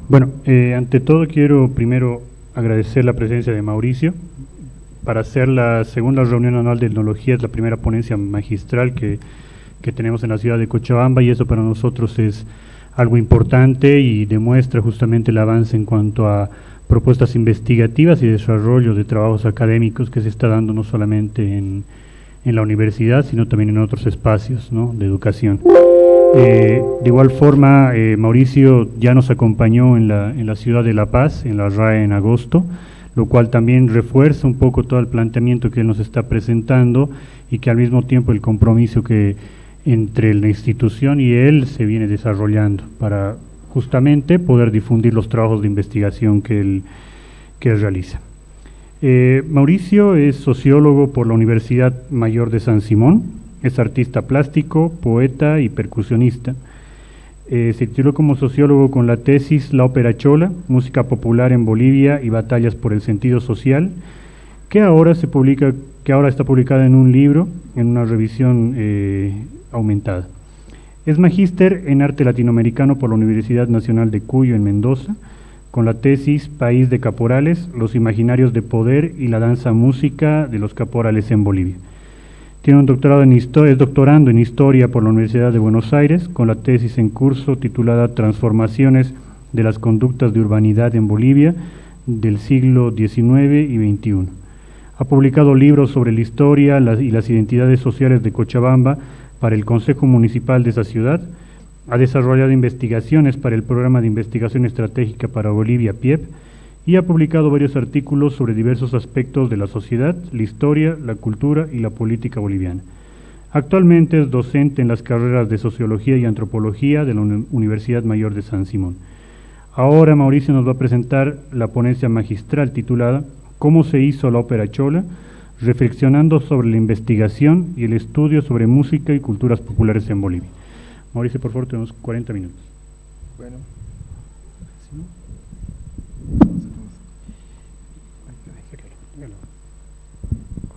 Bueno, ante todo quiero primero agradecer la presencia de Mauricio para hacer la segunda reunión anual de etnología, es la primera ponencia magistral que tenemos en la ciudad de Cochabamba, y eso para nosotros es algo importante y demuestra justamente el avance en cuanto a propuestas investigativas y desarrollo de trabajos académicos que se está dando no solamente en la universidad, sino también en otros espacios, ¿no?, de educación. De igual forma, Mauricio ya nos acompañó en la ciudad de La Paz, en la RAE en agosto, lo cual también refuerza un poco todo el planteamiento que él nos está presentando y que al mismo tiempo el compromiso que entre la institución y él se viene desarrollando para justamente poder difundir los trabajos de investigación que él realiza. Mauricio es sociólogo por la Universidad Mayor de San Simón, es artista plástico, poeta y percusionista. Se tituló como sociólogo con la tesis La Ópera Chola, música popular en Bolivia y batallas por el sentido social, que ahora está publicada en un libro, en una revisión aumentada. Es magíster en arte latinoamericano por la Universidad Nacional de Cuyo en Mendoza, con la tesis País de Caporales, los imaginarios de poder y la danza música de los caporales en Bolivia. Tiene un doctorado es doctorando en Historia por la Universidad de Buenos Aires, con la tesis en curso titulada Transformaciones de las conductas de urbanidad en Bolivia del siglo XIX y XXI. Ha publicado libros sobre la historia y las identidades sociales de Cochabamba para el Consejo Municipal de esa ciudad. Ha desarrollado investigaciones para el Programa de Investigación Estratégica para Bolivia, PIEP, y ha publicado varios artículos sobre diversos aspectos de la sociedad, la historia, la cultura y la política boliviana. Actualmente es docente en las carreras de Sociología y Antropología de la Universidad Mayor de San Simón. Ahora Mauricio nos va a presentar la ponencia magistral titulada ¿Cómo se hizo la ópera chola?, reflexionando sobre la investigación y el estudio sobre música y culturas populares en Bolivia. Mauricio, por favor, tenemos 40 minutos. Bueno.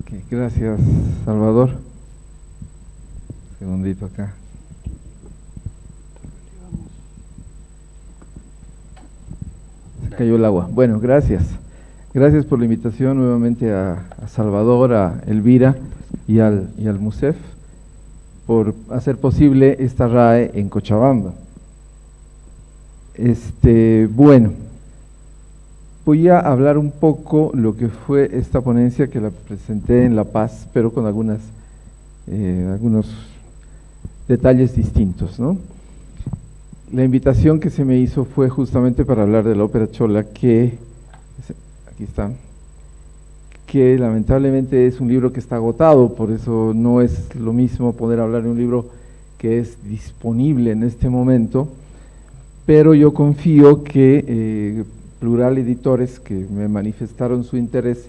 Okay, gracias, Salvador. Un segundito acá. Se cayó el agua. Bueno, gracias. Gracias por la invitación nuevamente a Salvador, a Elvira y al MUSEF por hacer posible esta RAE en Cochabamba. Bueno, voy a hablar un poco lo que fue esta ponencia que la presenté en La Paz, pero con algunos detalles distintos, ¿no? La invitación que se me hizo fue justamente para hablar de la ópera chola, que aquí está, que lamentablemente es un libro que está agotado, por eso no es lo mismo poder hablar de un libro que es disponible en este momento, pero yo confío que Plural Editores, que me manifestaron su interés,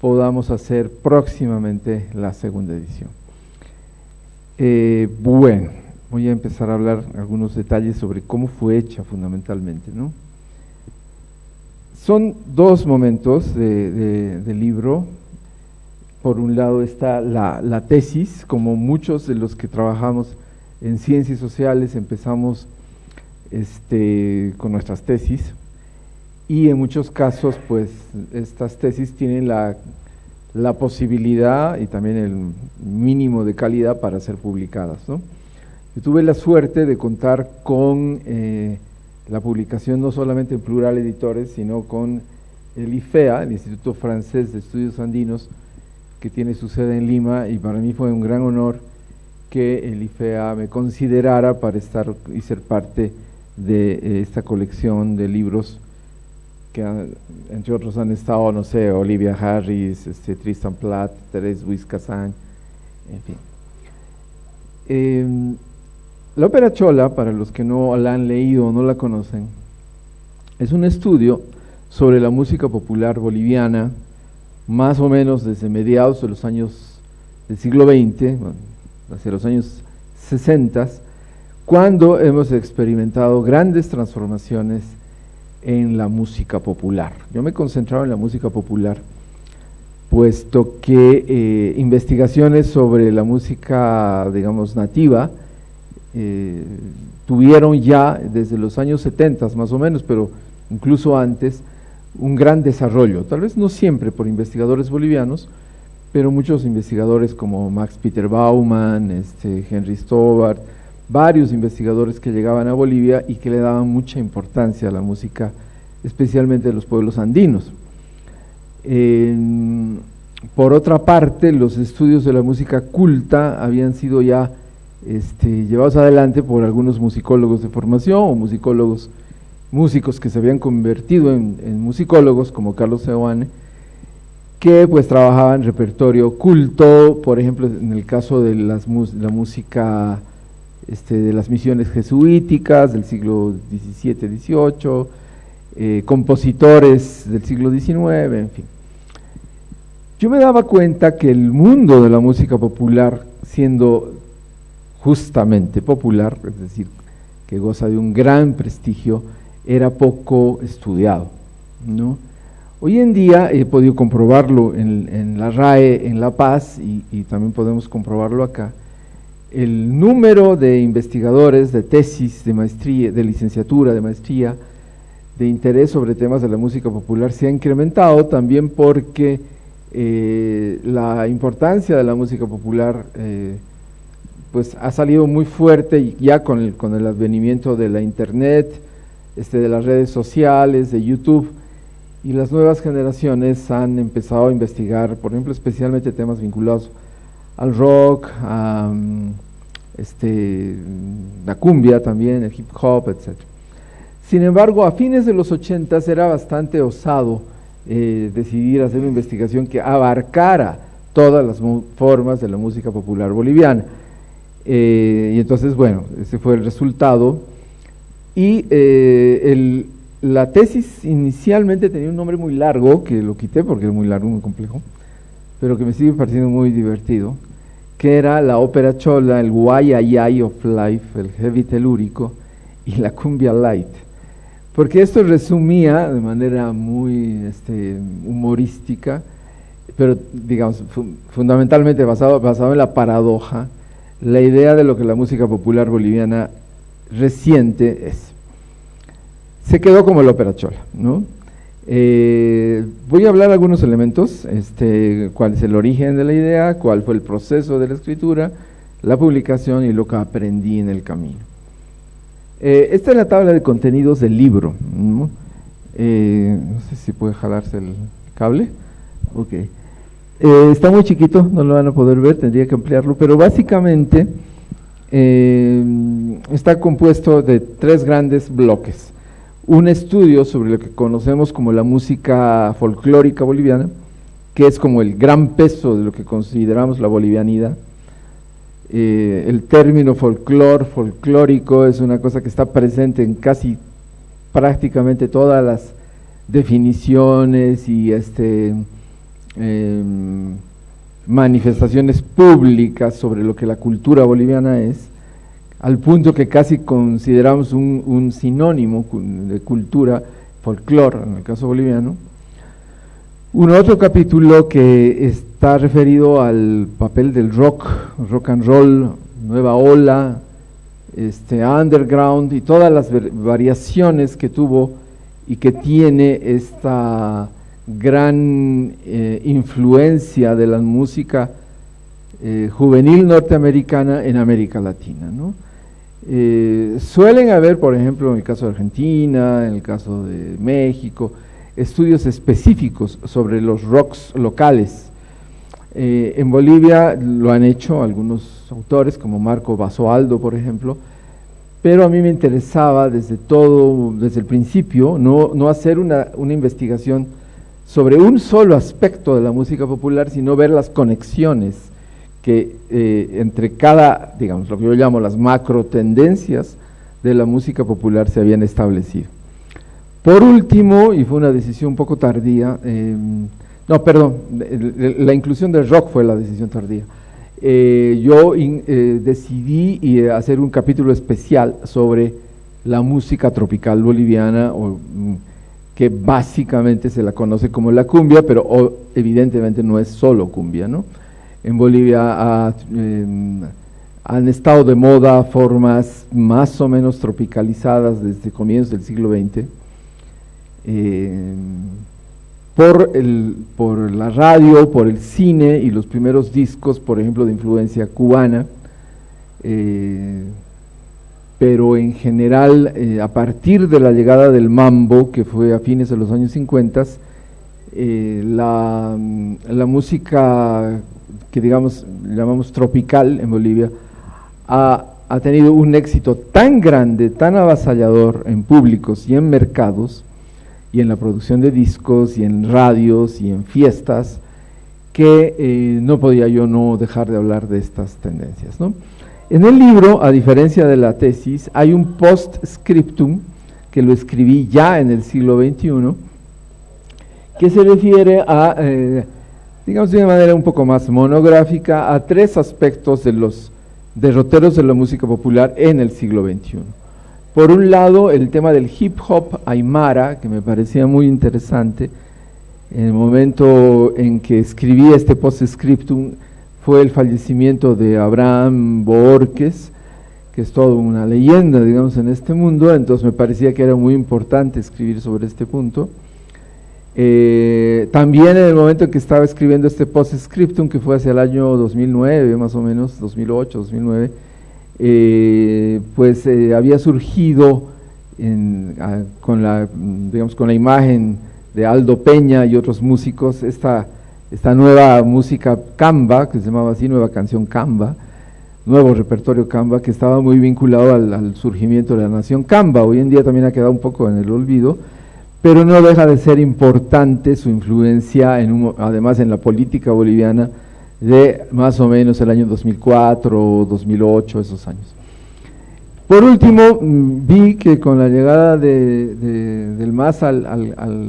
podamos hacer próximamente la segunda edición. Bueno, voy a empezar a hablar algunos detalles sobre cómo fue hecha fundamentalmente, ¿no? Son dos momentos del libro. Por un lado está la tesis, como muchos de los que trabajamos en ciencias sociales empezamos con nuestras tesis, y en muchos casos pues estas tesis tienen la posibilidad y también el mínimo de calidad para ser publicadas, ¿no? Yo tuve la suerte de contar con la publicación no solamente en Plural Editores, sino con el IFEA, el Instituto Francés de Estudios Andinos, que tiene su sede en Lima, y para mí fue un gran honor que el IFEA me considerara para estar y ser parte de esta colección de libros que entre otros han estado, no sé, Olivia Harris, Tristan Platt, Thérèse Buis-Cassagne, en fin. La ópera chola, para los que no la han leído o no la conocen, es un estudio sobre la música popular boliviana, más o menos desde mediados de los años del siglo XX, hacia los años 60, cuando hemos experimentado grandes transformaciones en la música popular. Yo me concentraba en la música popular, puesto que investigaciones sobre la música, digamos, nativa, tuvieron ya desde los años 70 más o menos, pero incluso antes, un gran desarrollo, tal vez no siempre por investigadores bolivianos, pero muchos investigadores como Max Peter Baumann, Henry Stobart, varios investigadores que llegaban a Bolivia y que le daban mucha importancia a la música, especialmente de los pueblos andinos. Por otra parte, los estudios de la música culta habían sido ya llevados adelante por algunos musicólogos de formación o músicos que se habían convertido en musicólogos, como Carlos Seoane, que pues trabajaban repertorio culto, por ejemplo, en el caso de la música de las misiones jesuíticas del siglo XVII, XVIII, compositores del siglo XIX, en fin. Yo me daba cuenta que el mundo de la música popular, siendo justamente popular, es decir, que goza de un gran prestigio, era poco estudiado, ¿no? Hoy en día he podido comprobarlo en la RAE en La Paz y también podemos comprobarlo acá. El número de investigadores, de tesis, de maestría, de licenciatura, de maestría, de interés sobre temas de la música popular se ha incrementado también porque la importancia de la música popular pues ha salido muy fuerte ya con el advenimiento de la internet, de las redes sociales, de YouTube, y las nuevas generaciones han empezado a investigar, por ejemplo, especialmente temas vinculados al rock, a la cumbia también, el hip hop, etc. Sin embargo, a fines de los 80 era bastante osado decidir hacer una investigación que abarcara todas las formas de la música popular boliviana. Y entonces, bueno, ese fue el resultado. Y la tesis inicialmente tenía un nombre muy largo, que lo quité porque es muy largo, muy complejo, pero que me sigue pareciendo muy divertido, que era la ópera chola, el Guayayay of Life, el heavy telúrico y la cumbia light. Porque esto resumía de manera muy humorística, pero digamos fundamentalmente basado en la paradoja, la idea de lo que la música popular boliviana reciente es. Se quedó como la ópera chola, ¿no? Voy a hablar de algunos elementos, cuál es el origen de la idea, cuál fue el proceso de la escritura, la publicación y lo que aprendí en el camino. Esta es la tabla de contenidos del libro, ¿no? No sé si puede jalarse el cable. Ok. Está muy chiquito, no lo van a poder ver, tendría que ampliarlo, pero básicamente está compuesto de 3 grandes bloques. Un estudio sobre lo que conocemos como la música folclórica boliviana, que es como el gran peso de lo que consideramos la bolivianidad. El término folclórico es una cosa que está presente en casi prácticamente todas las definiciones y manifestaciones públicas sobre lo que la cultura boliviana es, al punto que casi consideramos un sinónimo de cultura, folclore en el caso boliviano. Un otro capítulo que está referido al papel del rock and roll, nueva ola, underground y todas las variaciones que tuvo y que tiene esta gran influencia de la música juvenil norteamericana en América Latina, ¿no? Suelen haber, por ejemplo, en el caso de Argentina, en el caso de México, estudios específicos sobre los rocks locales. En Bolivia lo han hecho algunos autores como Marco Basualdo, por ejemplo, pero a mí me interesaba desde el principio, no hacer una investigación sobre un solo aspecto de la música popular, sino ver las conexiones que entre cada, digamos, lo que yo llamo las macro tendencias de la música popular se habían establecido. Por último, y fue una decisión un poco tardía, la inclusión del rock fue la decisión tardía. Yo decidí hacer un capítulo especial sobre la música tropical boliviana, que básicamente se la conoce como la cumbia, pero evidentemente no es solo cumbia, ¿no? En Bolivia ha han estado de moda formas más o menos tropicalizadas desde comienzos del siglo XX, por la radio, por el cine y los primeros discos, por ejemplo, de influencia cubana, pero en general, a partir de la llegada del mambo, que fue a fines de los años 50, la música que digamos llamamos tropical en Bolivia ha tenido un éxito tan grande, tan avasallador en públicos y en mercados, y en la producción de discos, y en radios, y en fiestas, que no podía yo no dejar de hablar de estas tendencias, ¿no? En el libro, a diferencia de la tesis, hay un postscriptum que lo escribí ya en el siglo XXI, que se refiere a, digamos de una manera un poco más monográfica, a tres aspectos de los derroteros de la música popular en el siglo XXI. Por un lado, el tema del hip hop aymara, que me parecía muy interesante. En el momento en que escribí este postscriptum fue el fallecimiento de Abraham Boorques, que es toda una leyenda, digamos, en este mundo, entonces me parecía que era muy importante escribir sobre este punto. También en el momento en que estaba escribiendo este postscriptum, que fue hacia el año 2009, más o menos, 2008, 2009, pues había surgido con la imagen de Aldo Peña y otros músicos esta nueva música Camba, que se llamaba así, nueva canción Camba, nuevo repertorio Camba, que estaba muy vinculado al surgimiento de la nación Camba. Hoy en día también ha quedado un poco en el olvido, pero no deja de ser importante su influencia, además en la política boliviana, de más o menos el año 2004, 2008, esos años. Por último, vi que con la llegada del MAS al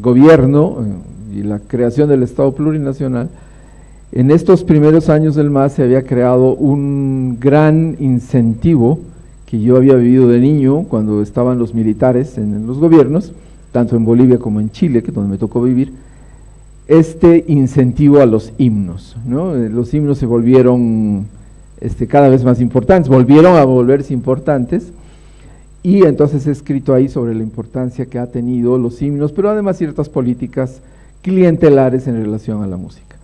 gobierno y la creación del Estado plurinacional, en estos primeros años del MAS se había creado un gran incentivo que yo había vivido de niño cuando estaban los militares en los gobiernos, tanto en Bolivia como en Chile, que es donde me tocó vivir, este incentivo a los himnos, ¿no? Los himnos se volvieron cada vez más importantes, volvieron a volverse importantes, y entonces he escrito ahí sobre la importancia que ha tenido los himnos, pero además ciertas políticas clientelares en relación a la música,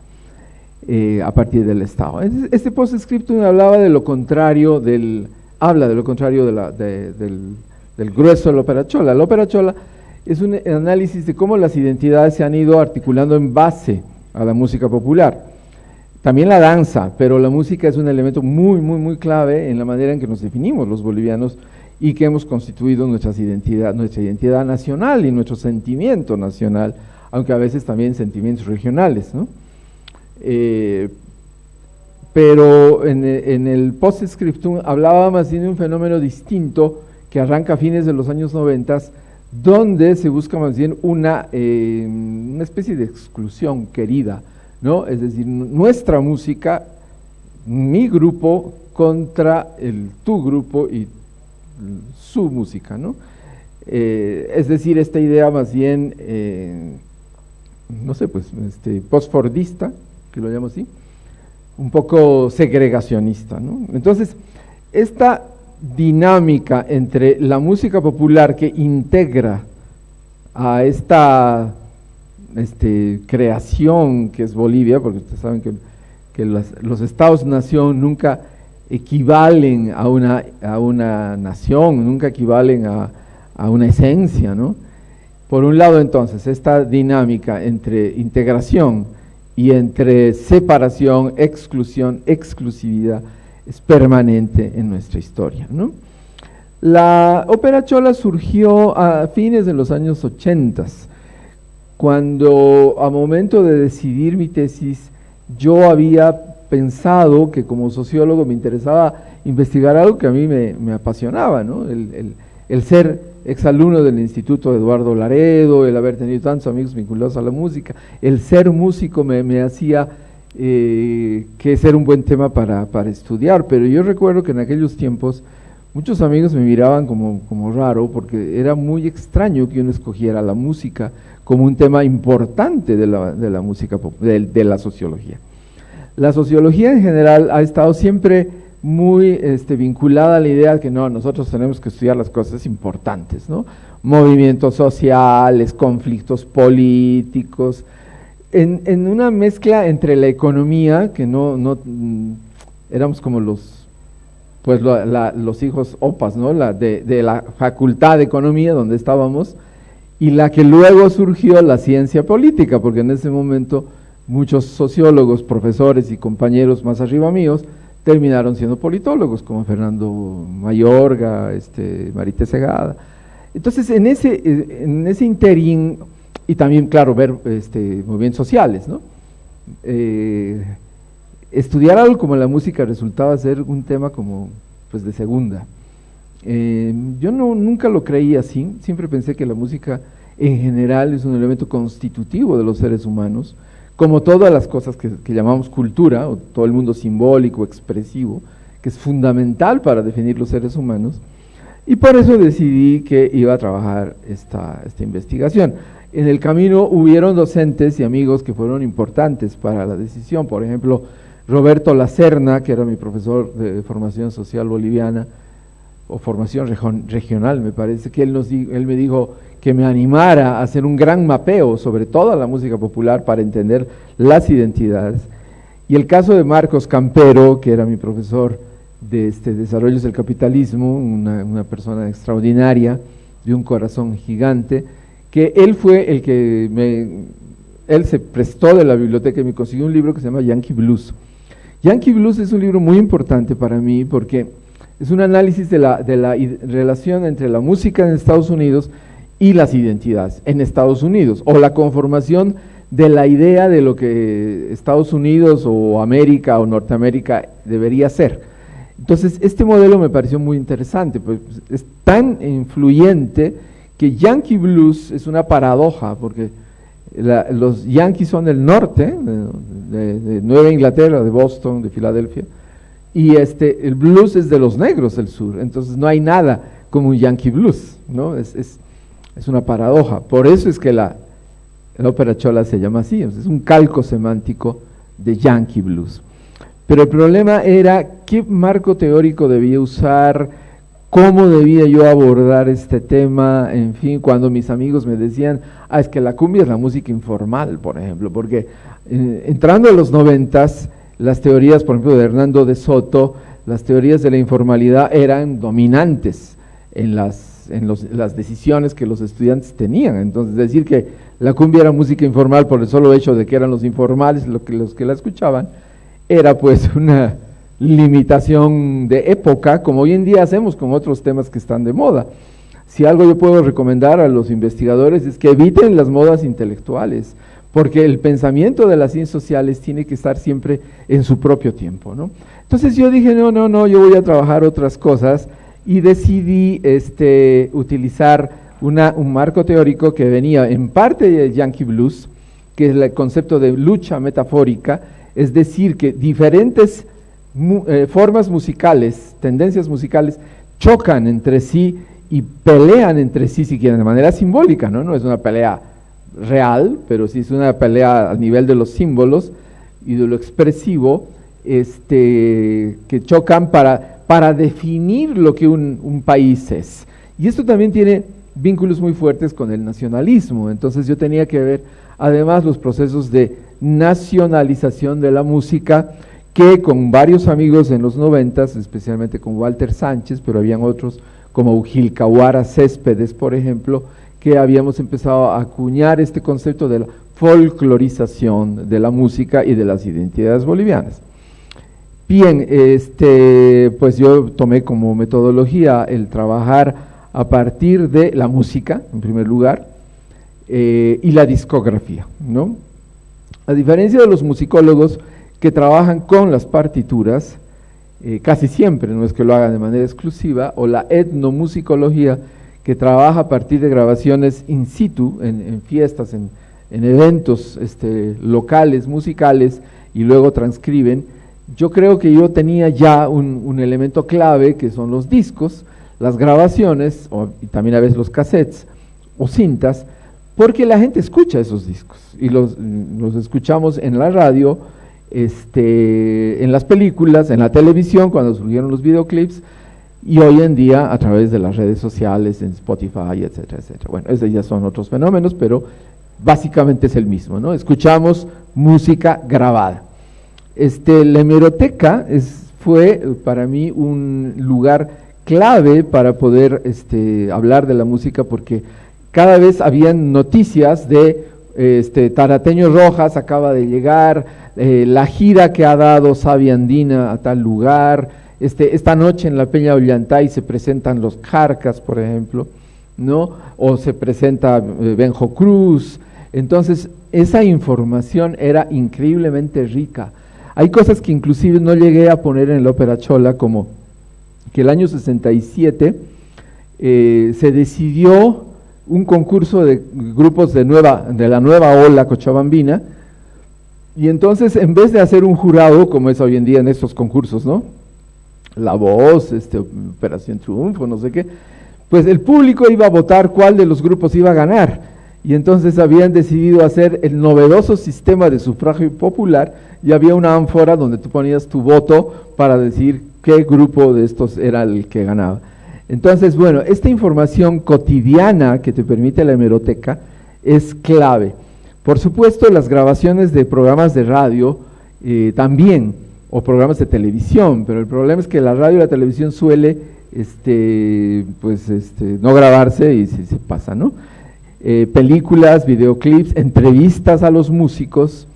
a partir del Estado. Este postscriptum habla de lo contrario del grueso de la ópera chola. La ópera chola es un análisis de cómo las identidades se han ido articulando en base a la música popular. También la danza, pero la música es un elemento muy, muy, muy clave en la manera en que nos definimos los bolivianos y que hemos constituido nuestra identidad nacional y nuestro sentimiento nacional, aunque a veces también sentimientos regionales, ¿no? Pero en el postscriptum hablaba más bien de un fenómeno distinto que arranca a fines de los años 90, donde se busca más bien una especie de exclusión querida, ¿no? Es decir, nuestra música, mi grupo contra tu grupo y su música, ¿no? Es decir, esta idea más bien, no sé, pues, postfordista, que lo llamo así, un poco segregacionista, ¿no? Entonces, esta dinámica entre la música popular que integra a esta creación que es Bolivia, porque ustedes saben que los estados-nación nunca equivalen a una nación, nunca equivalen a una esencia, ¿no? Por un lado, entonces, esta dinámica entre integración y entre separación, exclusión, exclusividad, es permanente en nuestra historia, ¿no? La ópera chola surgió a fines de los años 80, cuando a momento de decidir mi tesis, yo había pensado que como sociólogo me interesaba investigar algo que a mí me apasionaba, ¿no? El ser exalumno del Instituto Eduardo Laredo, el haber tenido tantos amigos vinculados a la música, el ser músico me hacía que ser un buen tema para estudiar, pero yo recuerdo que en aquellos tiempos muchos amigos me miraban como raro, porque era muy extraño que uno escogiera la música como un tema importante de la música, de la sociología. la sociología en general ha estado siempre muy vinculada a la idea de que no, nosotros tenemos que estudiar las cosas importantes, ¿no? Movimientos sociales, conflictos políticos, en una mezcla entre la economía, que no éramos como los hijos opas, ¿no? De la facultad de economía donde estábamos, y la que luego surgió la ciencia política, porque en ese momento muchos sociólogos, profesores y compañeros más arriba míos terminaron siendo politólogos, como Fernando Mayorga, Marité Segada. Entonces, en ese interín, y también, claro, ver movimientos sociales, ¿no? Estudiar algo como la música resultaba ser un tema como, pues, de segunda. Yo nunca lo creí así, siempre pensé que la música en general es un elemento constitutivo de los seres humanos, como todas las cosas que llamamos cultura, o todo el mundo simbólico, expresivo, que es fundamental para definir los seres humanos, y por eso decidí que iba a trabajar esta investigación. En el camino hubieron docentes y amigos que fueron importantes para la decisión, por ejemplo, Roberto Lacerna, que era mi profesor de formación social boliviana, o formación regional, me parece, que él me dijo que me animara a hacer un gran mapeo sobre toda la música popular para entender las identidades. Y el caso de Marcos Campero, que era mi profesor de Desarrollos del Capitalismo, una persona extraordinaria, de un corazón gigante, que él fue el que él se prestó de la biblioteca y me consiguió un libro que se llama Yankee Blues. Yankee Blues es un libro muy importante para mí porque es un análisis de la relación entre la música en Estados Unidos y las identidades en Estados Unidos, o la conformación de la idea de lo que Estados Unidos o América o Norteamérica debería ser. Entonces, este modelo me pareció muy interesante, pues es tan influyente que Yankee Blues es una paradoja, porque los Yankees son del norte, de Nueva Inglaterra, de Boston, de Filadelfia, y el blues es de los negros del sur, entonces no hay nada como un Yankee Blues, ¿no? Es una paradoja, por eso es que la ópera chola se llama así, es un calco semántico de Yankee Blues. Pero el problema era qué marco teórico debía usar, cómo debía yo abordar este tema, en fin, cuando mis amigos me decían, es que la cumbia es la música informal, por ejemplo, porque entrando a los 90s, las teorías, por ejemplo, de Hernando de Soto, las teorías de la informalidad eran dominantes en las decisiones que los estudiantes tenían. Entonces, decir que la cumbia era música informal por el solo hecho de que eran los informales los que la escuchaban, era pues una limitación de época, como hoy en día hacemos con otros temas que están de moda. Si algo yo puedo recomendar a los investigadores es que eviten las modas intelectuales, porque el pensamiento de las ciencias sociales tiene que estar siempre en su propio tiempo, ¿no? Entonces yo dije, no, yo voy a trabajar otras cosas, y decidí utilizar un marco teórico que venía en parte de Yankee Blues, que es el concepto de lucha metafórica, es decir, que diferentes formas musicales, tendencias musicales, chocan entre sí y pelean entre sí, si quieren, de manera simbólica, ¿no? No es una pelea real, pero sí es una pelea a nivel de los símbolos y de lo expresivo, que chocan para definir lo que un país es. Y esto también tiene vínculos muy fuertes con el nacionalismo, entonces yo tenía que ver además los procesos de nacionalización de la música, que con varios amigos en los 90s, especialmente con Walter Sánchez, pero habían otros como Ujilcahuara Céspedes, por ejemplo, que habíamos empezado a acuñar este concepto de la folclorización de la música y de las identidades bolivianas. Bien, pues yo tomé como metodología el trabajar a partir de la música, en primer lugar, y la discografía, ¿no? A diferencia de los musicólogos que trabajan con las partituras, casi siempre, no es que lo hagan de manera exclusiva, o la etnomusicología, que trabaja a partir de grabaciones in situ, en fiestas, en eventos locales, musicales, y luego transcriben. Yo creo que yo tenía ya un elemento clave, que son los discos, las grabaciones, y también a veces los cassettes o cintas, porque la gente escucha esos discos, y los escuchamos en la radio, en las películas, en la televisión, cuando surgieron los videoclips, y hoy en día a través de las redes sociales, en Spotify, etcétera, etcétera. Bueno, esos ya son otros fenómenos, pero básicamente es el mismo, ¿no? Escuchamos música grabada. La hemeroteca fue para mí un lugar clave para poder hablar de la música, porque cada vez habían noticias de Tarateño Rojas acaba de llegar, la gira que ha dado Sabia Andina a tal lugar, esta noche en la Peña Ollantay se presentan los Carcas, por ejemplo, ¿no? O se presenta Benjo Cruz. Entonces esa información era increíblemente rica. Hay cosas que inclusive no llegué a poner en la Ópera Chola, como que el año 67 se decidió un concurso de grupos de la nueva ola cochabambina, y entonces en vez de hacer un jurado, como es hoy en día en estos concursos, ¿no? La Voz, Operación Triunfo, no sé qué, pues el público iba a votar cuál de los grupos iba a ganar, y entonces habían decidido hacer el novedoso sistema de sufragio popular, y había una ánfora donde tú ponías tu voto para decir qué grupo de estos era el que ganaba. Entonces, bueno, esta información cotidiana que te permite la hemeroteca es clave. Por supuesto, las grabaciones de programas de radio también, o programas de televisión, pero el problema es que la radio y la televisión suele no grabarse y se pasa, ¿no? Películas, videoclips, entrevistas a los músicos.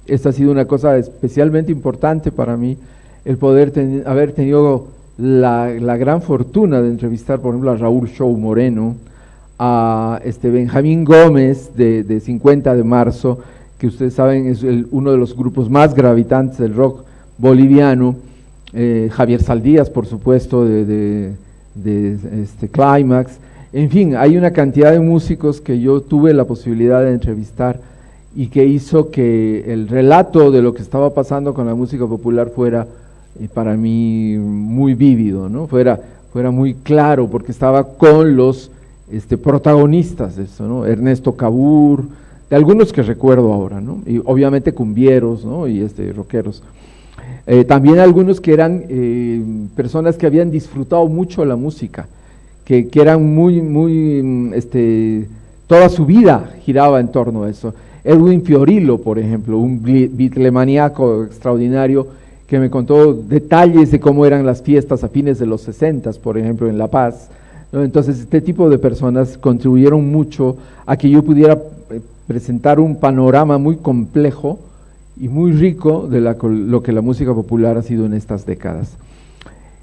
Esta ha sido una cosa especialmente importante para mí, el poder haber tenido la gran fortuna de entrevistar, por ejemplo, a Raúl Show Moreno, a Benjamín Gómez de 50 de marzo, que ustedes saben es uno de los grupos más gravitantes del rock boliviano, Javier Saldías, por supuesto, de Climax. En fin, hay una cantidad de músicos que yo tuve la posibilidad de entrevistar y que hizo que el relato de lo que estaba pasando con la música popular fuera para mí muy vívido, ¿no? Fuera muy claro, porque estaba con los protagonistas de eso, ¿no? Ernesto Cabur, de algunos que recuerdo ahora, ¿no? Y obviamente cumbieros, ¿no? Y rockeros. También algunos que eran personas que habían disfrutado mucho la música, que eran muy, toda su vida giraba en torno a eso. Edwin Fiorillo, por ejemplo, un beatlemaníaco extraordinario, que me contó detalles de cómo eran las fiestas a fines de los 60, por ejemplo, en La Paz, ¿no? Entonces, este tipo de personas contribuyeron mucho a que yo pudiera presentar un panorama muy complejo y muy rico de lo que la música popular ha sido en estas décadas.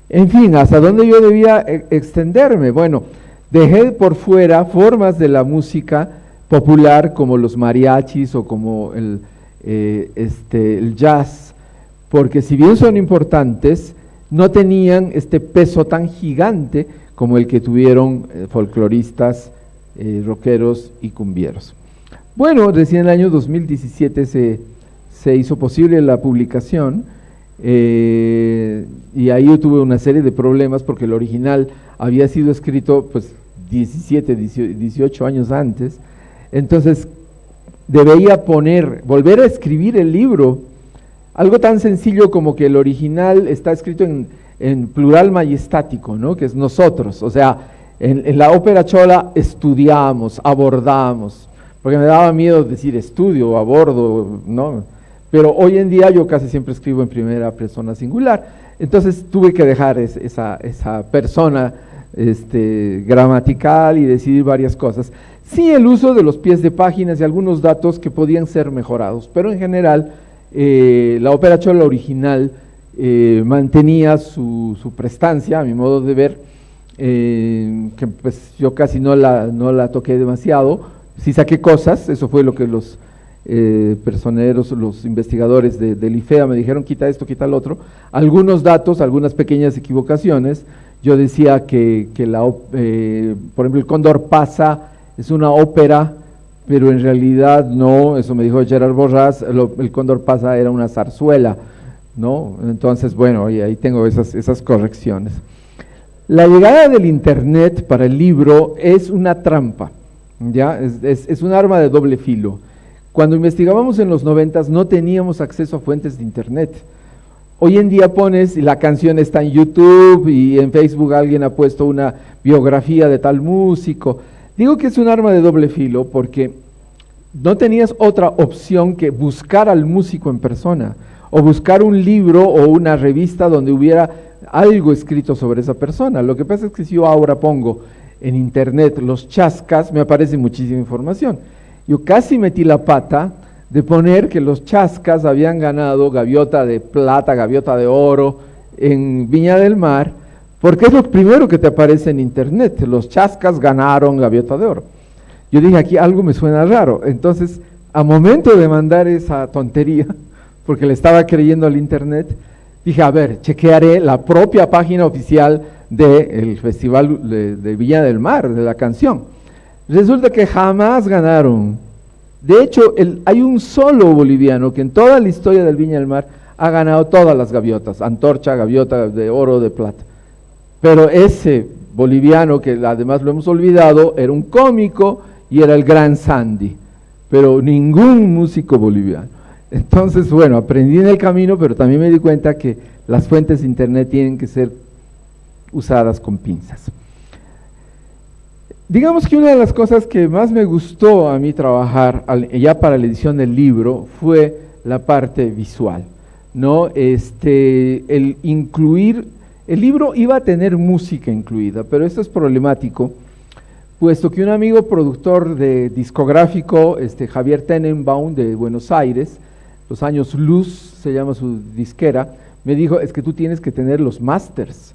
En fin, ¿hasta dónde yo debía extenderme? Bueno, dejé por fuera formas de la música popular como los mariachis o como el jazz, porque si bien son importantes, no tenían este peso tan gigante como el que tuvieron folcloristas, rockeros y cumbieros. Bueno, recién en el año 2017 se hizo posible la publicación, y ahí yo tuve una serie de problemas porque el original había sido escrito pues 18 años antes. Entonces debía volver a escribir el libro, algo tan sencillo como que el original está escrito en plural majestático, ¿no? Que es nosotros, o sea, en la Ópera Chola estudiamos, abordamos, porque me daba miedo decir estudio, abordo, ¿no? Pero hoy en día yo casi siempre escribo en primera persona singular, entonces tuve que dejar esa persona gramatical y decidir varias cosas. Sí, el uso de los pies de páginas y algunos datos que podían ser mejorados, pero en general la Ópera Chola original mantenía su prestancia, a mi modo de ver, que pues yo casi no la toqué demasiado, sí saqué cosas, eso fue lo que los personeros, los investigadores del IFEA me dijeron, quita esto, quita lo otro, algunos datos, algunas pequeñas equivocaciones. Yo decía que por ejemplo, el Cóndor Pasa es una ópera, pero en realidad no, eso me dijo Gerard Borrás, el Cóndor Pasa era una zarzuela, ¿no? Entonces, bueno, ahí tengo esas correcciones. La llegada del internet para el libro es una trampa, ¿ya? Es un arma de doble filo. Cuando investigábamos en los 90s no teníamos acceso a fuentes de internet. Hoy en día pones, y la canción está en YouTube, y en Facebook alguien ha puesto una biografía de tal músico. Digo que es un arma de doble filo porque no tenías otra opción que buscar al músico en persona, o buscar un libro o una revista donde hubiera algo escrito sobre esa persona. Lo que pasa es que si yo ahora pongo en internet los chascas, me aparece muchísima información. Yo casi metí la pata de poner que los chascas habían ganado gaviota de plata, gaviota de oro en Viña del Mar, porque es lo primero que te aparece en internet, los chascas ganaron gaviota de oro. Yo dije, aquí algo me suena raro, entonces a momento de mandar esa tontería, porque le estaba creyendo al internet, dije, a ver, chequearé la propia página oficial del Festival de Viña del Mar, de la canción. Resulta que jamás ganaron. De hecho, hay un solo boliviano que en toda la historia del Viña del Mar ha ganado todas las gaviotas, antorcha, gaviota de oro, de plata. Pero ese boliviano, que además lo hemos olvidado, era un cómico y era el Gran Sandy, pero ningún músico boliviano. Entonces, bueno, aprendí en el camino, pero también me di cuenta que las fuentes de internet tienen que ser usadas con pinzas. Digamos que una de las cosas que más me gustó a mí trabajar ya para la edición del libro fue la parte visual, ¿no? El incluir, el libro iba a tener música incluida, pero esto es problemático, puesto que un amigo productor de discográfico, Javier Tenenbaum de Buenos Aires, Los Años Luz se llama su disquera, me dijo, es que tú tienes que tener los masters.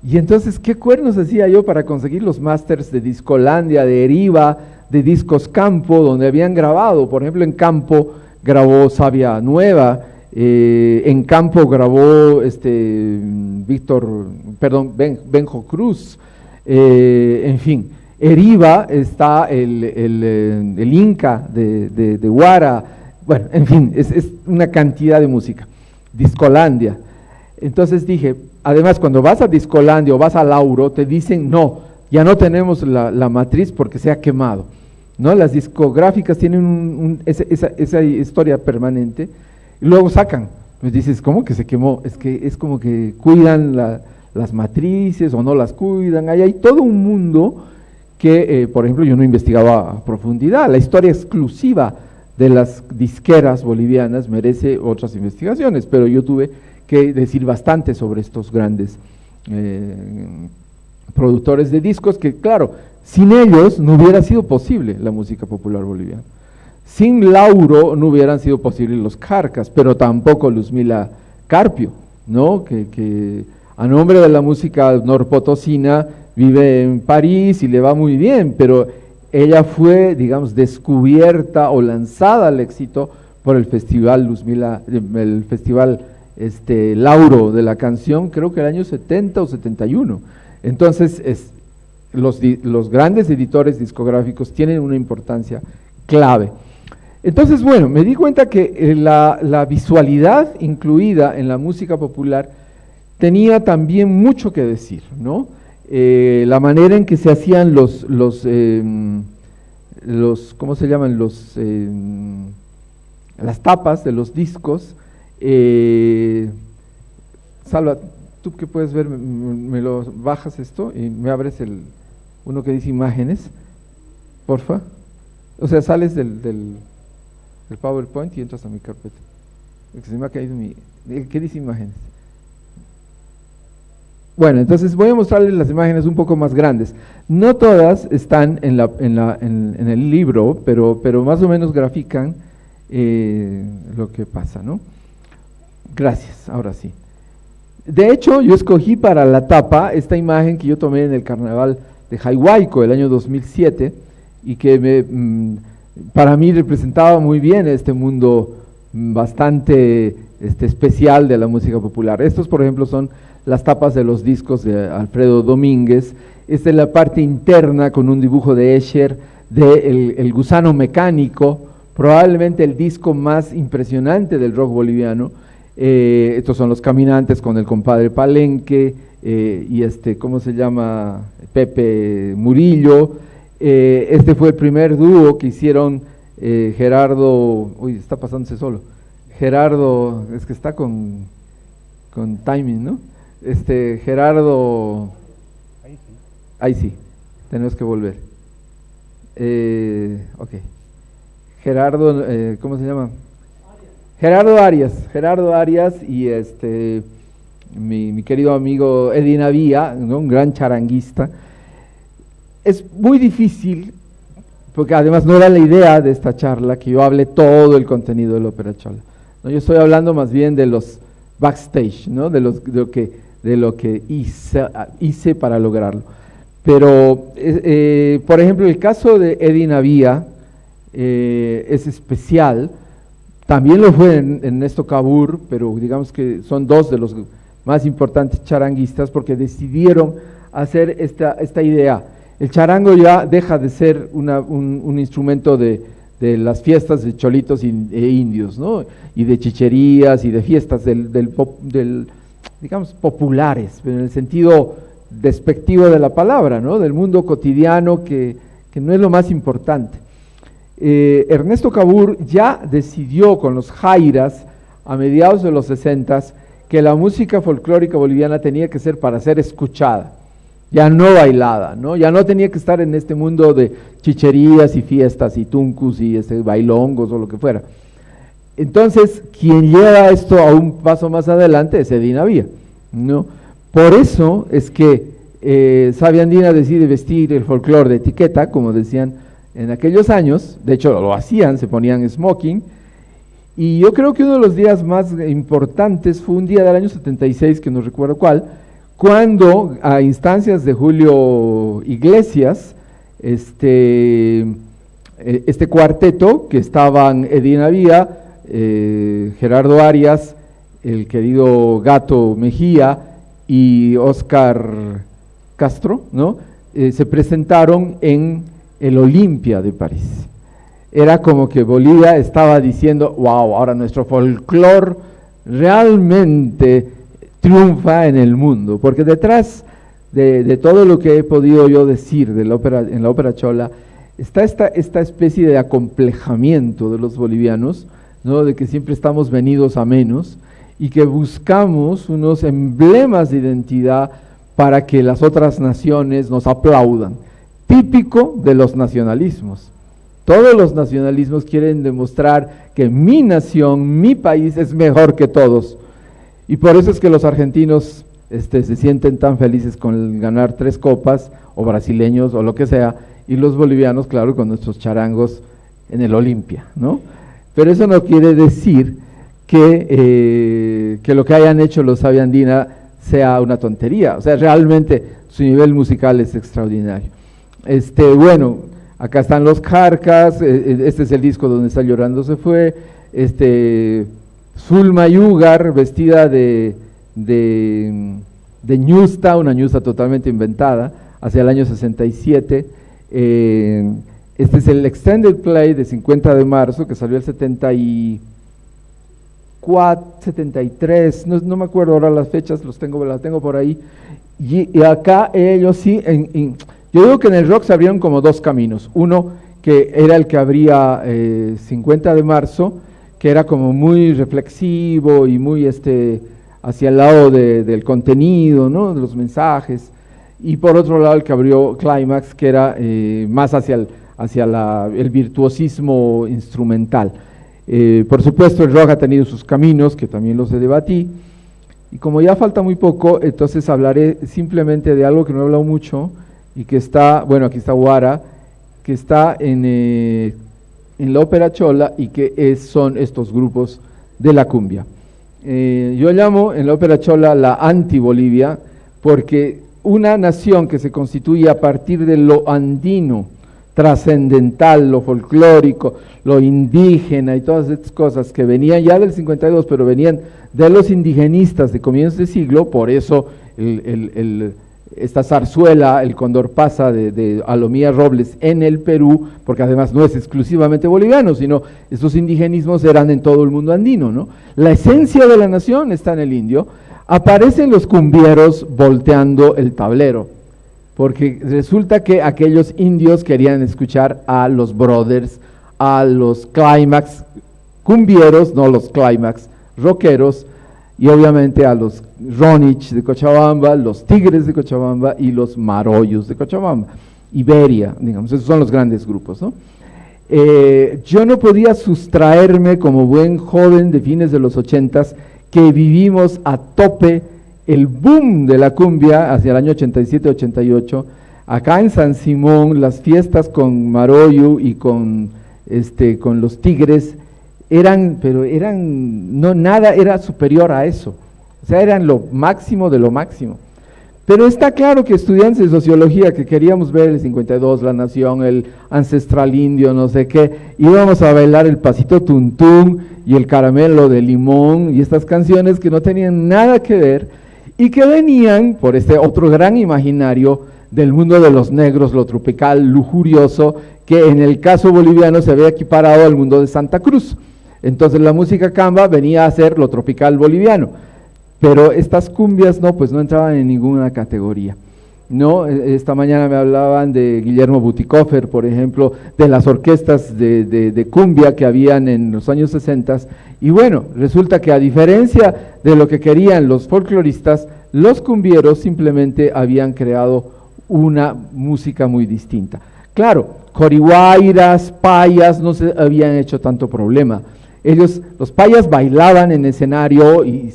Y entonces, ¿qué cuernos hacía yo para conseguir los masters de Discolandia, de Eriva, de Discos Campo, donde habían grabado? Por ejemplo, en Campo grabó Sabia Nueva, en Campo grabó Benjo Cruz, en fin. Eriva está el Inca de Huara, bueno, en fin, es una cantidad de música. Discolandia. Entonces dije, además cuando vas a Discolandia o vas a Lauro, te dicen, no, ya no tenemos la matriz porque se ha quemado, ¿no? Las discográficas tienen esa historia permanente, y luego sacan, me dices, ¿cómo que se quemó? Es que es como que cuidan las matrices o no las cuidan, ahí hay todo un mundo que, por ejemplo, yo no investigaba a profundidad. La historia exclusiva de las disqueras bolivianas merece otras investigaciones, pero yo tuve que decir bastante sobre estos grandes productores de discos que, claro, sin ellos no hubiera sido posible la música popular boliviana. Sin Lauro no hubieran sido posibles los Carcas, pero tampoco Luzmila Carpio, ¿no? Que a nombre de la música norpotosina vive en París y le va muy bien, pero ella fue, digamos, descubierta o lanzada al éxito por el Festival el Festival Lauro de la canción, creo que el año 70 o 71. Entonces, los grandes editores discográficos tienen una importancia clave. Entonces, bueno, me di cuenta que la visualidad incluida en la música popular tenía también mucho que decir, ¿no? La manera en que se hacían los ¿cómo se llaman? Las tapas de los discos. Salva, tú que puedes ver, me lo bajas esto y me abres uno que dice imágenes, porfa. O sea, sales del PowerPoint y entras a mi carpeta. Que se me ha caído ¿qué dice imágenes? Bueno, entonces voy a mostrarles las imágenes un poco más grandes. No todas están en el libro, pero más o menos grafican lo que pasa, ¿no? Gracias, ahora sí. De hecho, yo escogí para la tapa esta imagen que yo tomé en el carnaval de Jaihuayco el año 2007 y que para mí representaba muy bien este mundo bastante especial de la música popular. Estos, por ejemplo, son las tapas de los discos de Alfredo Domínguez. Esta es la parte interna con un dibujo de Escher de El Gusano Mecánico, probablemente el disco más impresionante del rock boliviano. Estos son Los Caminantes con el compadre Palenque y ¿cómo se llama? Pepe Murillo. Este fue el primer dúo que hicieron Gerardo, uy, está pasándose solo. Gerardo, es que está con timing, ¿no? Gerardo, ahí sí, tenemos que volver. Ok. Gerardo, ¿cómo se llama? Gerardo Arias y mi querido amigo Eddie Navía, ¿no? Un gran charanguista. Es muy difícil, porque además no era la idea de esta charla que yo hable todo el contenido de la Ópera Chola, ¿no? Yo estoy hablando más bien de los backstage, ¿no? de lo que hice para lograrlo. Pero, por ejemplo, el caso de Eddie Navía es especial. También lo fue en Ernesto Cabur, pero digamos que son dos de los más importantes charanguistas porque decidieron hacer esta idea. El charango ya deja de ser un instrumento de las fiestas de cholitos e indios, ¿no? Y de chicherías y de fiestas digamos, populares, pero en el sentido despectivo de la palabra, ¿no? Del mundo cotidiano que no es lo más importante. Ernesto Cabur ya decidió con los Jairas a mediados de los 60s que la música folclórica boliviana tenía que ser para ser escuchada, ya no bailada, ¿no? Ya no tenía que estar en este mundo de chicherías y fiestas y tuncus y bailongos o lo que fuera. Entonces, quien lleva esto a un paso más adelante es Eddie Navía, ¿no? Por eso es que Sabia Andina decide vestir el folclore de etiqueta, como decían en aquellos años. De hecho lo hacían, se ponían smoking, y yo creo que uno de los días más importantes fue un día del año 76, que no recuerdo cuál, cuando a instancias de Julio Iglesias, este cuarteto, que estaban Eddie Navía, Gerardo Arias, el querido Gato Mejía y Oscar Castro, ¿no? Se presentaron en el Olimpia de París. Era como que Bolivia estaba diciendo, wow, ahora nuestro folclore realmente triunfa en el mundo, porque detrás de todo lo que he podido yo decir en la ópera chola, está esta especie de acomplejamiento de los bolivianos, ¿no? De que siempre estamos venidos a menos y que buscamos unos emblemas de identidad para que las otras naciones nos aplaudan, típico de los nacionalismos. Todos los nacionalismos quieren demostrar que mi nación, mi país es mejor que todos, y por eso es que los argentinos se sienten tan felices con ganar 3 copas, o brasileños, o lo que sea, y los bolivianos, claro, con nuestros charangos en el Olimpia, ¿no? Pero eso no quiere decir que lo que hayan hecho los Sabia Andina sea una tontería. O sea, realmente su nivel musical es extraordinario. Bueno, acá están los Carcas, este es el disco donde está Llorando se fue, Zulma Yugar, vestida de ñusta, una ñusta totalmente inventada, hacia el año 67, este es el Extended Play de 50 de marzo, que salió el 74, 73, no me acuerdo ahora las fechas, las tengo por ahí, y acá ellos sí, yo digo que en el rock se abrieron como 2 caminos, uno que era el que abría 50 de marzo, que era como muy reflexivo y muy hacia el lado del contenido, ¿no? De los mensajes, y por otro lado el que abrió Climax, que era más hacia el virtuosismo instrumental. Por supuesto el rock ha tenido sus caminos, que también los debatí, y como ya falta muy poco, entonces hablaré simplemente de algo que no he hablado mucho, y que está, bueno, aquí está Guara, que está en la ópera chola, y que son estos grupos de la cumbia. Yo llamo en la ópera chola la anti-Bolivia, porque una nación que se constituye a partir de lo andino, trascendental, lo folclórico, lo indígena y todas estas cosas que venían ya del 52, pero venían de los indigenistas de comienzos de siglo, por eso esta zarzuela, el Condor Pasa de Alomía Robles en el Perú, porque además no es exclusivamente boliviano, sino estos indigenismos eran en todo el mundo andino, ¿no? La esencia de la nación está en el indio. Aparecen los cumbieros volteando el tablero, porque resulta que aquellos indios querían escuchar a los brothers, a los clímax cumbieros, no los clímax rockeros, y obviamente a los Ronich de Cochabamba, los Tigres de Cochabamba y los Marollos de Cochabamba. Iberia, digamos, esos son los grandes grupos, ¿no? Yo no podía sustraerme como buen joven de fines de los 80s que vivimos a tope el boom de la cumbia hacia el año 87-88, acá en San Simón, las fiestas con Marollo y con los Tigres nada era superior a eso, o sea, eran lo máximo de lo máximo. Pero está claro que estudiantes de sociología que queríamos ver el 52, La Nación, el Ancestral Indio, no sé qué, íbamos a bailar el Pasito Tuntún y el Caramelo de Limón y estas canciones que no tenían nada que ver y que venían por este otro gran imaginario del mundo de los negros, lo tropical, lujurioso, que en el caso boliviano se había equiparado al mundo de Santa Cruz. Entonces la música camba venía a ser lo tropical boliviano. Pero estas cumbias pues no entraban en ninguna categoría, ¿no? Esta mañana me hablaban de Guillermo Butikofer, por ejemplo, de las orquestas de cumbia que habían en los años 60, y bueno, resulta que a diferencia de lo que querían los folcloristas, los cumbieros simplemente habían creado una música muy distinta. Claro, corihuayras, payas no se habían hecho tanto problema. Los payas bailaban en escenario y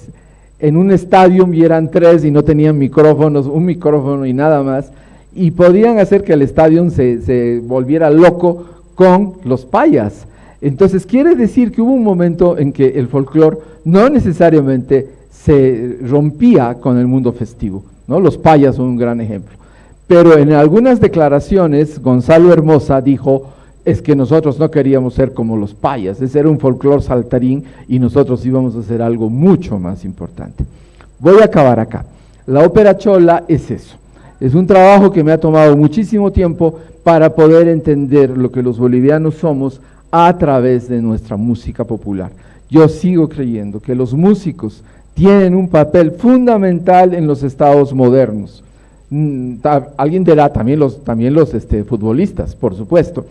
en un estadio eran 3 y no tenían micrófonos, un micrófono y nada más, y podían hacer que el estadio se volviera loco con los payas. Entonces quiere decir que hubo un momento en que el folclore no necesariamente se rompía con el mundo festivo, ¿no? Los payas son un gran ejemplo. Pero en algunas declaraciones Gonzalo Hermosa dijo, es que nosotros no queríamos ser como los payas, ese era un folclore saltarín y nosotros íbamos a hacer algo mucho más importante. Voy a acabar acá. La ópera chola es eso, es un trabajo que me ha tomado muchísimo tiempo para poder entender lo que los bolivianos somos a través de nuestra música popular. Yo sigo creyendo que los músicos tienen un papel fundamental en los estados modernos. Alguien dirá, también los futbolistas, por supuesto.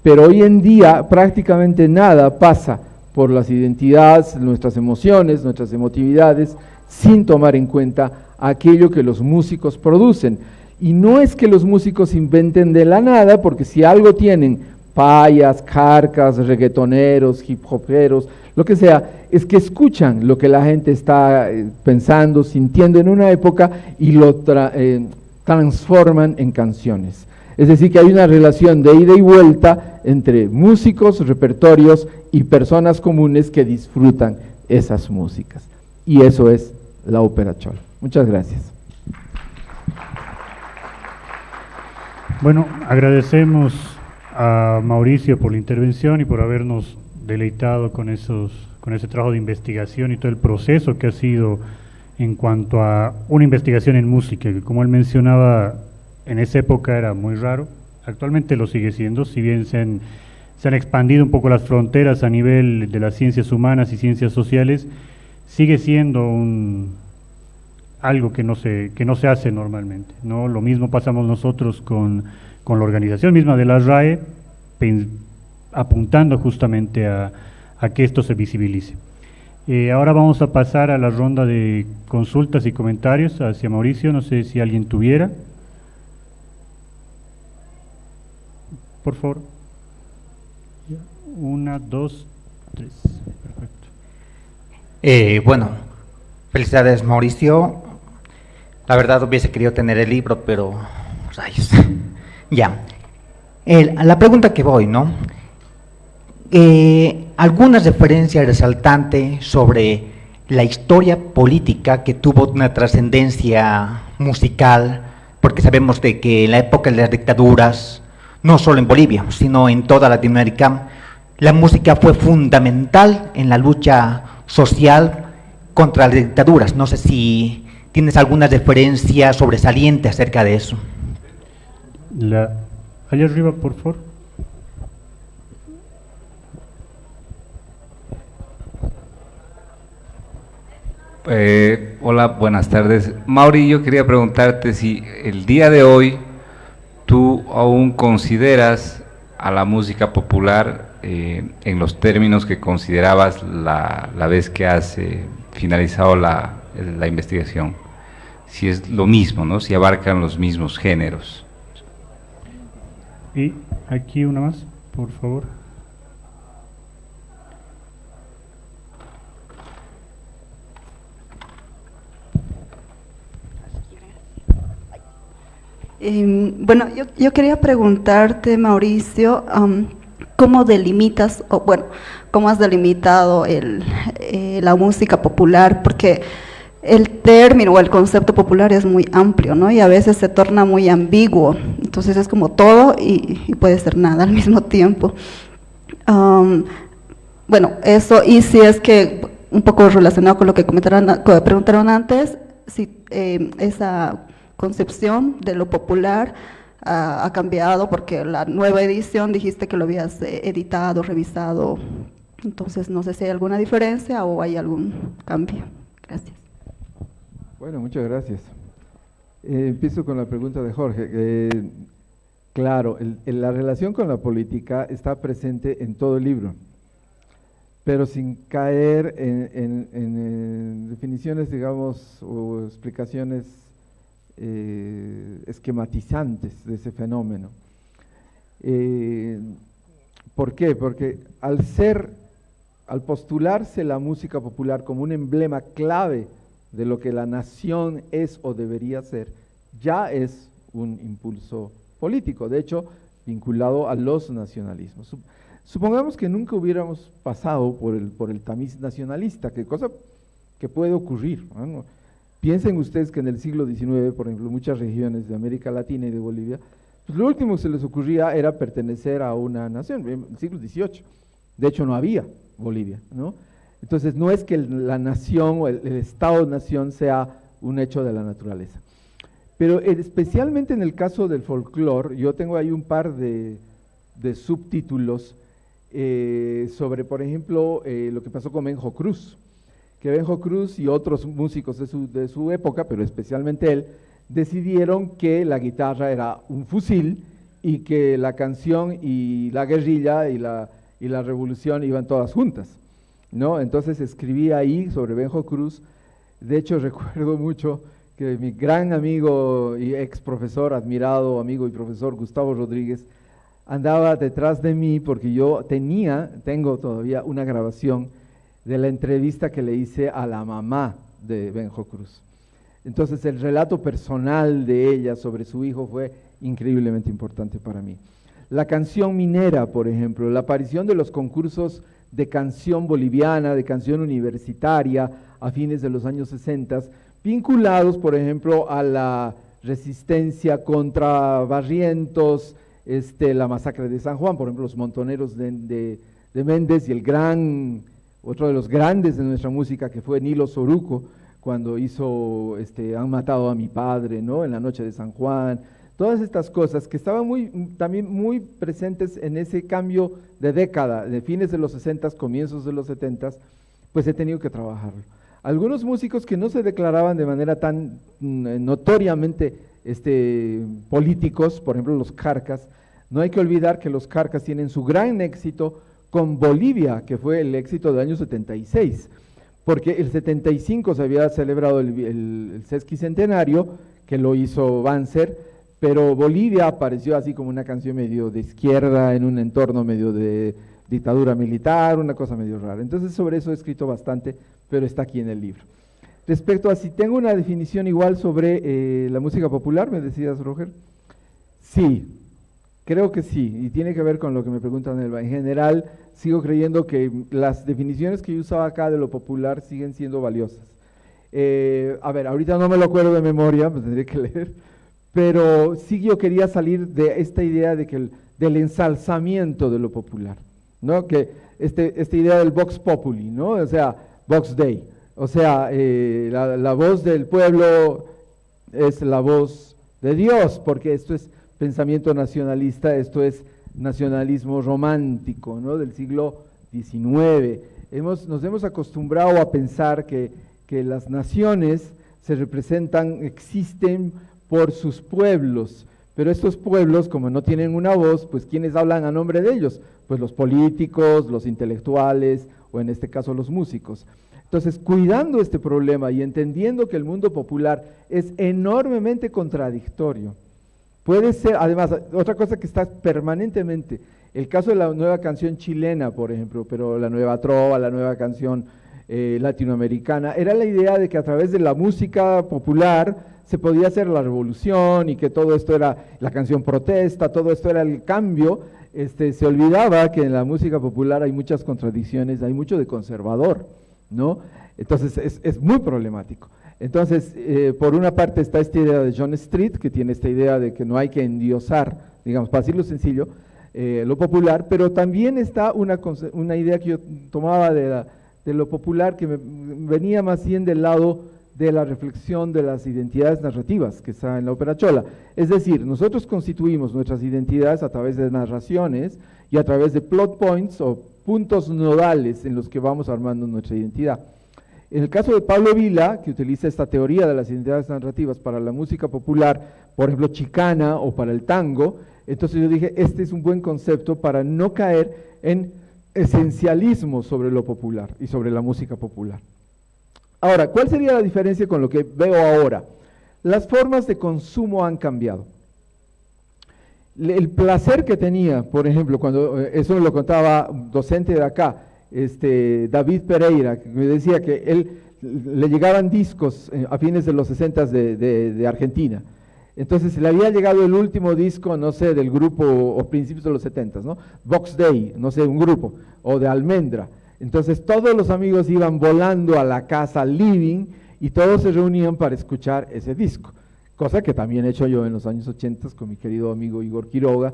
Pero hoy en día prácticamente nada pasa por las identidades, nuestras emociones, nuestras emotividades, sin tomar en cuenta aquello que los músicos producen. Y no es que los músicos inventen de la nada, porque si algo tienen payas, carcas, reggaetoneros, hip hoperos, lo que sea, es que escuchan lo que la gente está pensando, sintiendo en una época y lo transforman en canciones. Es decir, que hay una relación de ida y vuelta entre músicos, repertorios y personas comunes que disfrutan esas músicas. Y eso es la ópera chola. Muchas gracias. Bueno, agradecemos a Mauricio por la intervención y por habernos deleitado con ese trabajo de investigación y todo el proceso que ha sido en cuanto a una investigación en música, que como él mencionaba, en esa época era muy raro, actualmente lo sigue siendo, si bien se han expandido un poco las fronteras a nivel de las ciencias humanas y ciencias sociales, sigue siendo algo que no se hace normalmente, ¿no? Lo mismo pasamos nosotros con la organización misma de la RAE, apuntando justamente a que esto se visibilice. Ahora vamos a pasar a la ronda de consultas y comentarios hacia Mauricio, no sé si alguien tuviera. Por favor. 1, 2, 3. Perfecto. Bueno, felicidades Mauricio. La verdad hubiese querido tener el libro, pero rayos. Ya. La pregunta que voy, ¿no? ¿Alguna referencia resaltante sobre la historia política que tuvo una trascendencia musical? Porque sabemos de que en la época de las dictaduras, no solo en Bolivia, sino en toda Latinoamérica, la música fue fundamental en la lucha social contra las dictaduras. No sé si tienes alguna referencia sobresaliente acerca de eso. Allá arriba, por favor. Hola, buenas tardes. Mauri, yo quería preguntarte si el día de hoy tú aún consideras a la música popular en los términos que considerabas la vez que has finalizado la investigación. Si es lo mismo, ¿no? Si abarcan los mismos géneros. Y aquí una más, por favor. Bueno, yo quería preguntarte, Mauricio, ¿cómo delimitas, o bueno, cómo has delimitado la música popular? Porque el término o el concepto popular es muy amplio, ¿no? Y a veces se torna muy ambiguo, entonces es como todo y puede ser nada al mismo tiempo. Bueno, eso, y si es que, un poco relacionado con lo que preguntaron antes, si esa concepción de lo popular ha cambiado, porque la nueva edición dijiste que lo habías editado, revisado, entonces no sé si hay alguna diferencia o hay algún cambio. Gracias. Bueno, muchas gracias. Empiezo con la pregunta de Jorge. Claro, la relación con la política está presente en todo el libro, pero sin caer en definiciones, digamos, o explicaciones esquematizantes de ese fenómeno. ¿Por qué? Porque al postularse la música popular como un emblema clave de lo que la nación es o debería ser, ya es un impulso político, de hecho, vinculado a los nacionalismos. Supongamos que nunca hubiéramos pasado por el tamiz nacionalista, que cosa que puede ocurrir, ¿no? Piensen ustedes que en el siglo XIX, por ejemplo, muchas regiones de América Latina y de Bolivia, pues lo último que se les ocurría era pertenecer a una nación, en el siglo XVIII. De hecho, no había Bolivia, ¿no? Entonces, no es que la nación o el Estado-nación sea un hecho de la naturaleza. Pero especialmente en el caso del folclore, yo tengo ahí un par de subtítulos sobre, por ejemplo, lo que pasó con Benjo Cruz, que Benjo Cruz y otros músicos de su época, pero especialmente él, decidieron que la guitarra era un fusil y que la canción y la guerrilla y la revolución iban todas juntas, ¿no? Entonces escribí ahí sobre Benjo Cruz. De hecho, recuerdo mucho que mi gran amigo y ex profesor, admirado amigo y profesor Gustavo Rodríguez, andaba detrás de mí porque yo tengo todavía una grabación de la entrevista que le hice a la mamá de Benjo Cruz. Entonces el relato personal de ella sobre su hijo fue increíblemente importante para mí. La canción minera, por ejemplo, la aparición de los concursos de canción boliviana, de canción universitaria a fines de los años 60, vinculados, por ejemplo, a la resistencia contra Barrientos, la masacre de San Juan, por ejemplo, los montoneros de Méndez y otro de los grandes de nuestra música, que fue Nilo Soruco, cuando hizo Han matado a mi padre, ¿no? En la noche de San Juan. Todas estas cosas que estaban también muy presentes en ese cambio de década, de fines de los 60, comienzos de los 70, pues he tenido que trabajarlo. Algunos músicos que no se declaraban de manera tan notoriamente políticos, por ejemplo los Carcas, no hay que olvidar que los Carcas tienen su gran éxito con Bolivia, que fue el éxito del año 76, porque el 75 se había celebrado el sesquicentenario, que lo hizo Banzer, pero Bolivia apareció así como una canción medio de izquierda, en un entorno medio de dictadura militar, una cosa medio rara. Entonces sobre eso he escrito bastante, pero está aquí en el libro. Respecto a si tengo una definición igual sobre la música popular, ¿me decías, Roger? Sí, creo que sí, y tiene que ver con lo que me preguntan, Elba. En general, sigo creyendo que las definiciones que yo usaba acá de lo popular siguen siendo valiosas. A ver, ahorita no me lo acuerdo de memoria, pues tendría que leer, pero sí yo quería salir de esta idea del ensalzamiento de lo popular, ¿no? Que esta idea del Vox Populi, ¿no? O sea, Vox Dei, o sea, la voz del pueblo es la voz de Dios, porque esto es pensamiento nacionalista, esto es nacionalismo romántico, ¿no? Del siglo XIX. Nos hemos acostumbrado a pensar que las naciones se representan, existen por sus pueblos, pero estos pueblos, como no tienen una voz, pues ¿quiénes hablan a nombre de ellos? Pues pues los políticos, los intelectuales o en este caso los músicos. Entonces, cuidando este problema y entendiendo que el mundo popular es enormemente contradictorio, puede ser, además, otra cosa que está permanentemente, el caso de la nueva canción chilena, por ejemplo, pero la nueva trova, la nueva canción latinoamericana, era la idea de que a través de la música popular se podía hacer la revolución y que todo esto era la canción protesta, todo esto era el cambio. Se olvidaba que en la música popular hay muchas contradicciones, hay mucho de conservador, ¿no? Entonces es muy problemático. Entonces, por una parte está esta idea de John Street, que tiene esta idea de que no hay que endiosar, digamos, para decirlo sencillo, lo popular, pero también está una idea que yo tomaba de lo popular, que me venía más bien del lado de la reflexión de las identidades narrativas que está en la ópera chola. Es decir, nosotros constituimos nuestras identidades a través de narraciones y a través de plot points o puntos nodales en los que vamos armando nuestra identidad. En el caso de Pablo Vila, que utiliza esta teoría de las identidades narrativas para la música popular, por ejemplo, chicana o para el tango, entonces yo dije, este es un buen concepto para no caer en esencialismo sobre lo popular y sobre la música popular. Ahora, ¿cuál sería la diferencia con lo que veo ahora? Las formas de consumo han cambiado. El placer que tenía, por ejemplo, cuando eso me lo contaba un docente de acá, David Pereira, que me decía que él le llegaban discos a fines de los 60 de Argentina. Entonces le había llegado el último disco, no sé, del grupo, o principios de los 70, ¿no? Box Day, no sé, un grupo, o de Almendra. Entonces todos los amigos iban volando a la casa, al living, y todos se reunían para escuchar ese disco, cosa que también he hecho yo en los años 80 con mi querido amigo Igor Quiroga,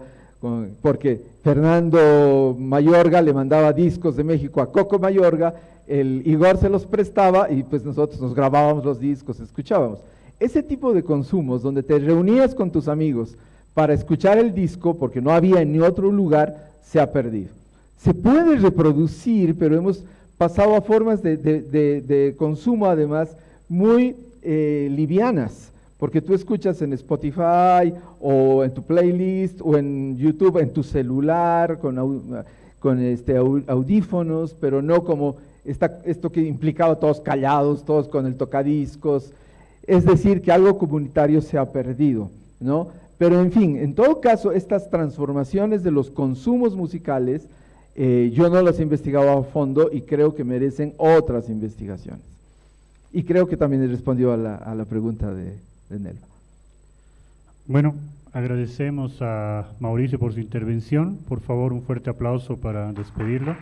porque Fernando Mayorga le mandaba discos de México a Coco Mayorga, el Igor se los prestaba y pues nosotros nos grabábamos los discos, escuchábamos. Ese tipo de consumos donde te reunías con tus amigos para escuchar el disco, porque no había en ni otro lugar, se ha perdido. Se puede reproducir, pero hemos pasado a formas de consumo además muy livianas, porque tú escuchas en Spotify o en tu playlist o en YouTube, en tu celular, con audífonos, pero no como esto que implicaba todos callados, todos con el tocadiscos. Es decir, que algo comunitario se ha perdido, ¿no? Pero en fin, en todo caso, estas transformaciones de los consumos musicales, yo no las he investigado a fondo y creo que merecen otras investigaciones. Y creo que también he respondido a la pregunta de Nelva. Bueno, agradecemos a Mauricio por su intervención. Por favor, un fuerte aplauso para despedirlo.